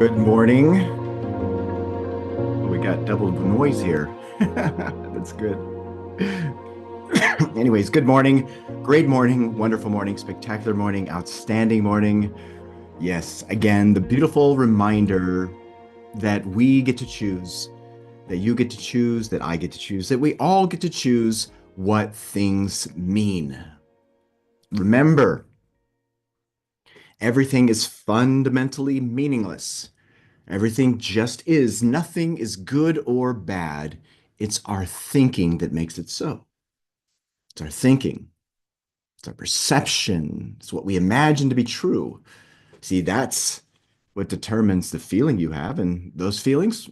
Good morning. Oh, we got double noise here. That's good. Anyways, good morning, great morning, wonderful morning, spectacular morning, outstanding morning. Yes, again, the beautiful reminder that we get to choose, that you get to choose, that I get to choose, that we all get to choose what things mean. Remember, everything is fundamentally meaningless. Everything just is. Nothing is good or bad. It's our thinking that makes it so. It's our thinking. It's our perception. It's what we imagine to be true. See, that's what determines the feeling you have. And those feelings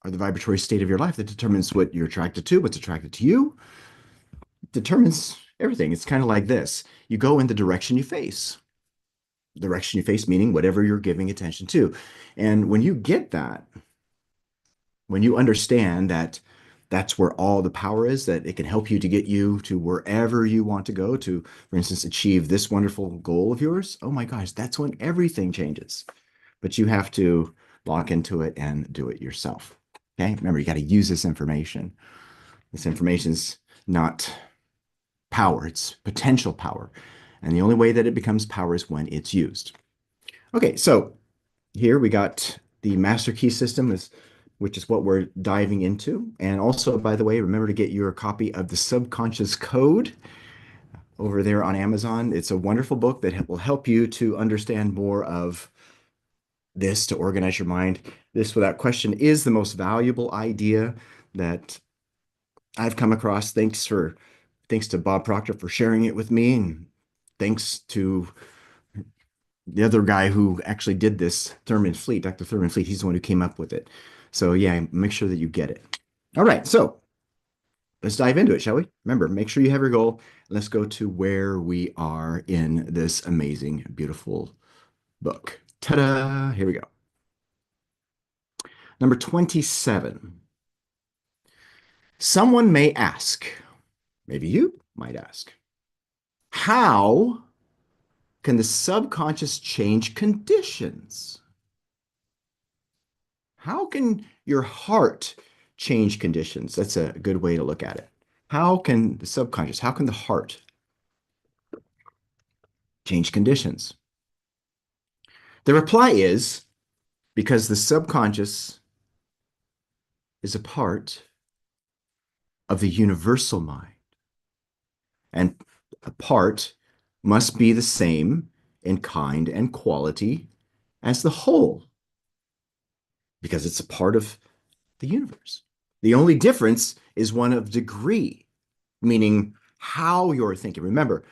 are the vibratory state of your life that determines what you're attracted to, what's attracted to you, determines everything. It's kind of like this. You go in the direction you face. Direction you face, meaning whatever you're giving attention to. And when you get that, when you understand that that's where all the power is, that it can help you to get you to wherever you want to go to, for instance, achieve this wonderful goal of yours, oh my gosh, that's when everything changes. But you have to lock into it and do it yourself. Okay. Remember, you got to use this information. This information is not power, it's potential power. And the only way that it becomes power is when it's used. Okay. So here we got the master key system, which is what we're diving into. And also, by the way, remember to get your copy of The Subconscious Code over there on Amazon. It's a wonderful book that will help you to understand more of this, to organize your mind. This, without question, is the most valuable idea that I've come across. Thanks to Bob Proctor for sharing it with me, and thanks to the other guy who actually did this, Thurman Fleet, Dr. Thurman Fleet. He's the one who came up with it. So yeah, make sure that you get it. All right, so let's dive into it, shall we? Remember, make sure you have your goal. Let's go to where we are in this amazing, beautiful book. Ta-da! Here we go. Number 27. Someone may ask, maybe you might ask, how can the subconscious change conditions? How can your heart change conditions? That's a good way to look at it. How can the subconscious, how can the heart change conditions? The reply is because the subconscious is a part of the universal mind, and a part must be the same in kind and quality as the whole because it's a part of the universe. The only difference is one of degree, meaning how you're thinking. Remember,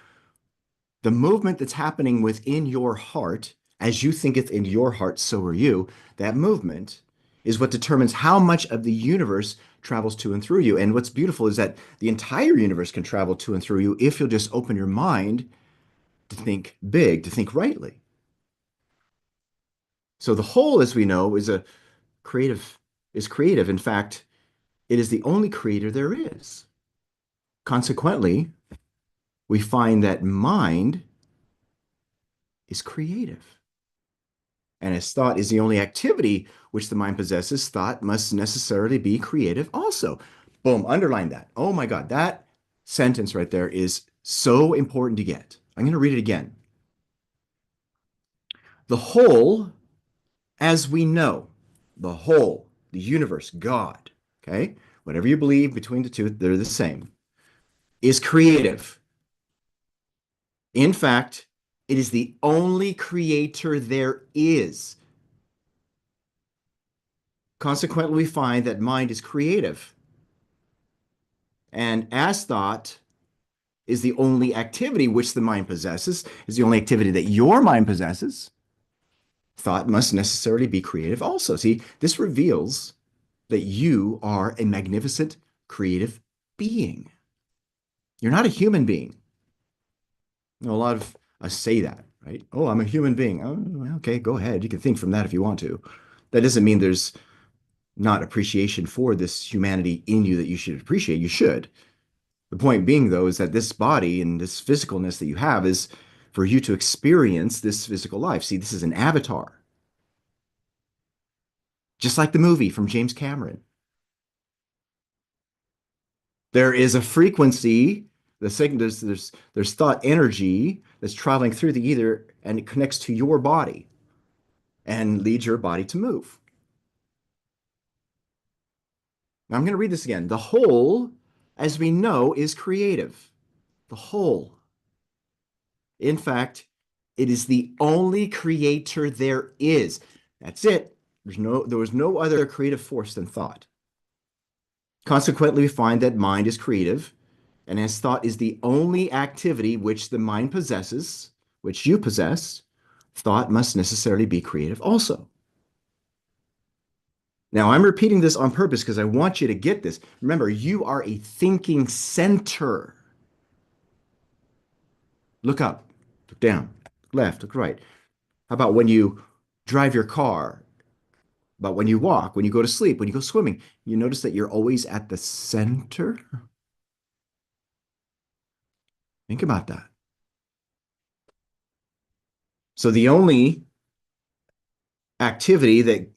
the movement that's happening within your heart, as you think it's in your heart, so are you. That movement is what determines how much of the universe travels to and through you. And what's beautiful is that the entire universe can travel to and through you if you'll just open your mind to think big, to think rightly. So the whole, as we know, creative, is creative. In fact, it is the only creator there is. Consequently, we find that mind is creative. And as thought is the only activity which the mind possesses, thought must necessarily be creative also. Boom, underline that. Oh my God, that sentence right there is so important to get. I'm going to read it again. The whole, as we know, the whole, the universe, God, okay, whatever you believe between the two, they're the same, is creative. In fact, it is the only creator there is. Consequently, we find that mind is creative. And as thought is the only activity which the mind possesses, is the only activity that your mind possesses, thought must necessarily be creative also. See, this reveals that you are a magnificent creative being. You're not a human being. You know, a lot of us say that, right? Oh, I'm a human being. Oh, okay, go ahead. You can think from that if you want to. That doesn't mean there's not appreciation for this humanity in you that you should appreciate. You should. The point being, though, is that this body and this physicalness that you have is for you to experience this physical life. See, this is an avatar. just like the movie from James Cameron. There is a frequency, there's thought energy that's traveling through the ether and it connects to your body and leads your body to move. Now I'm going to read this again. The whole, as we know, is creative. The whole. In fact, it is the only creator there is. That's it. There was no other creative force than thought. Consequently, we find that mind is creative, and as thought is the only activity which the mind possesses, which you possess, thought must necessarily be creative also. Now, I'm repeating this on purpose because I want you to get this. Remember, you are a thinking center. Look up, look down, look left, look right. How about when you drive your car? About when you walk, when you go to sleep, when you go swimming? You notice that you're always at the center? Think about that. So the only activity that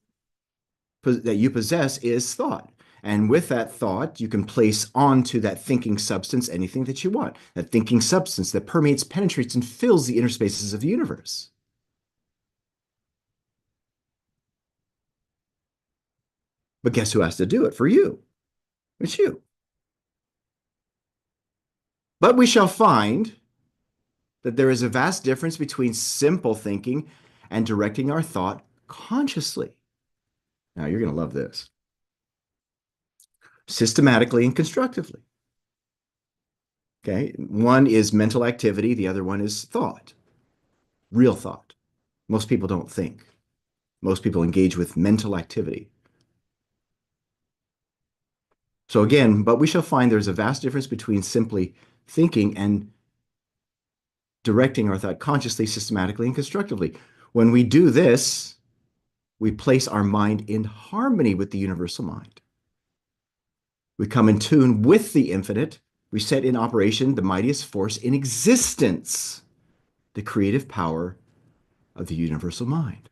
you possess is thought. And with that thought, you can place onto that thinking substance anything that you want. That thinking substance that permeates, penetrates, and fills the inner spaces of the universe. But guess who has to do it for you? It's you. But we shall find that there is a vast difference between simple thinking and directing our thought consciously. Now, you're going to love this. Systematically and constructively. Okay, one is mental activity, the other one is thought, real thought. Most people don't think. Most people engage with mental activity. So again, but we shall find there's a vast difference between simply thinking and directing our thought consciously, systematically, and constructively. When we do this, we place our mind in harmony with the universal mind. We come in tune with the infinite. We set in operation the mightiest force in existence, the creative power of the universal mind.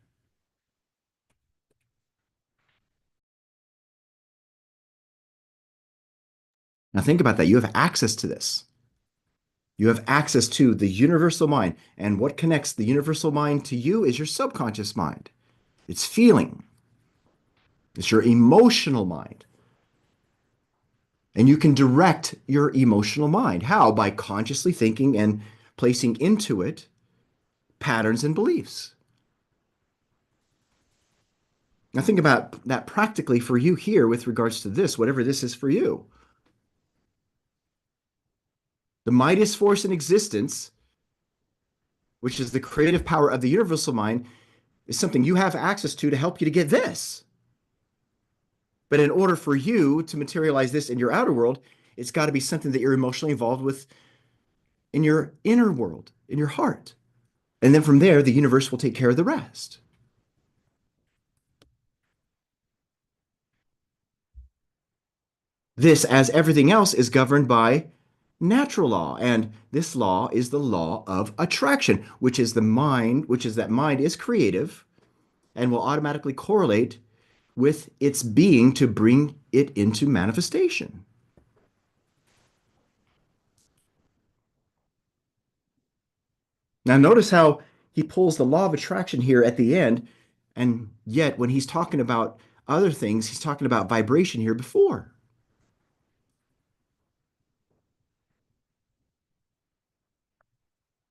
Now think about that. You have access to this. You have access to the universal mind. And what connects the universal mind to you is your subconscious mind. It's feeling. It's your emotional mind. And you can direct your emotional mind. How? By consciously thinking and placing into it patterns and beliefs. Now think about that practically for you here with regards to this, whatever this is for you. The mightiest force in existence, which is the creative power of the universal mind, is something you have access to help you to get this. But in order for you to materialize this in your outer world, it's got to be something that you're emotionally involved with in your inner world, in your heart. And then from there, the universe will take care of the rest. This, as everything else, is governed by natural law. And this law is the law of attraction, which is that mind is creative and will automatically correlate with its being to bring it into manifestation. Now, notice how he pulls the law of attraction here at the end, and yet when he's talking about other things, he's talking about vibration here before.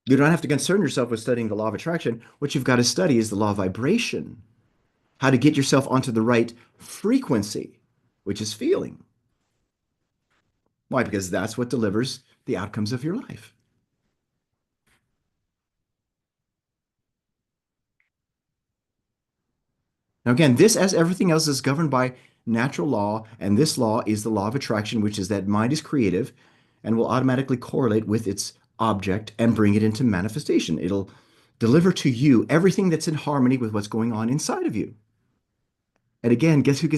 You don't have to concern yourself with studying the law of attraction. What you've got to study is the law of vibration, how to get yourself onto the right frequency, which is feeling. Why? Because that's what delivers the outcomes of your life. Now, again, this, as everything else, is governed by natural law, and this law is the law of attraction, which is that mind is creative and will automatically correlate with its object and bring it into manifestation. It'll deliver to you everything that's in harmony with what's going on inside of you. And again, guess who gets